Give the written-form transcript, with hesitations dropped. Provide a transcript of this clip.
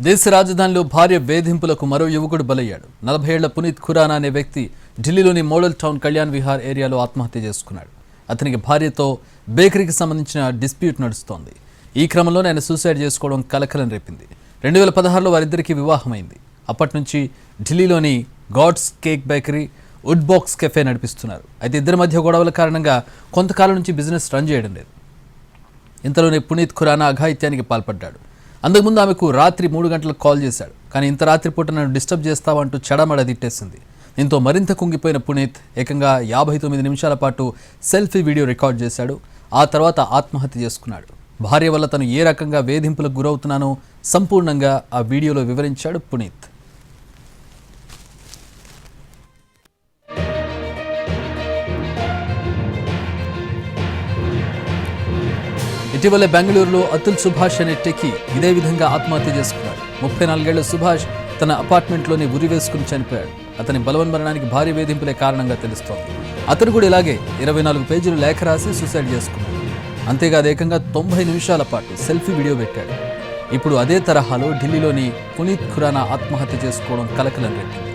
దేశ రాజధానిలో భార్య వేధింపులకు మరో యువకుడు బలయ్యాడు. 40 ఏళ్ల పునీత్ ఖురానా అనే వ్యక్తి ఢిల్లీలోని మోడల్ టౌన్ కళ్యాణ్ విహార్ ఏరియాలో ఆత్మహత్య చేసుకున్నాడు. అతనికి భార్యతో బేకరీకి సంబంధించిన డిస్ప్యూట్ నడుస్తోంది. ఈ క్రమంలోనే ఆయన సూసైడ్ చేసుకోవడం కలకలం రేపింది. 2016లో వారిద్దరికీ వివాహమైంది. అప్పటి నుంచి ఢిల్లీలోని God's cake bakery, wood box cafe నడిపిస్తున్నారు. అయితే ఇద్దరి మధ్య గొడవల కారణంగా కొంతకాలం నుంచి బిజినెస్ రన్ చేయడం లేదు. ఇంతలోనే పునీత్ ఖురానా అఘాయిత్యానికి పాల్పడ్డాడు. అంతకుముందు ఆమెకు రాత్రి 3 గంటలకు కాల్ చేశాడు. కానీ ఇంత రాత్రిపూట నన్ను డిస్టర్బ్ చేస్తావంటూ చెడమడ తిట్టేసింది. దీంతో మరింత కుంగిపోయిన పునీత్ ఏకంగా 59 నిమిషాల పాటు సెల్ఫీ వీడియో రికార్డ్ చేశాడు. ఆ తర్వాత ఆత్మహత్య చేసుకున్నాడు. భార్య వల్ల తను ఏ రకంగా వేధింపులకు గురవుతున్నానో సంపూర్ణంగా ఆ వీడియోలో వివరించాడు పునీత్. ఇటీవలే బెంగళూరులో అతుల్ సుభాష్ అనే టెక్కీ ఇదే విధంగా ఆత్మహత్య చేసుకున్నాడు. 34 ఏళ్ల సుభాష్ తన అపార్ట్మెంట్లోనే ఉరి వేసుకుని చనిపోయాడు. అతని బలవన్మరణానికి భారీ వేధింపులే కారణంగా తెలుస్తోంది. అతను కూడా ఇలాగే 24 పేజీలు లేఖ రాసి సూసైడ్ చేసుకున్నాడు. అంతేకాదు ఏకంగా 90 నిమిషాల పాటు సెల్ఫీ వీడియో పెట్టాడు. ఇప్పుడు అదే తరహాలో ఢిల్లీలోని పునీత్ ఖురానా ఆత్మహత్య చేసుకోవడం కలకలం రేపింది.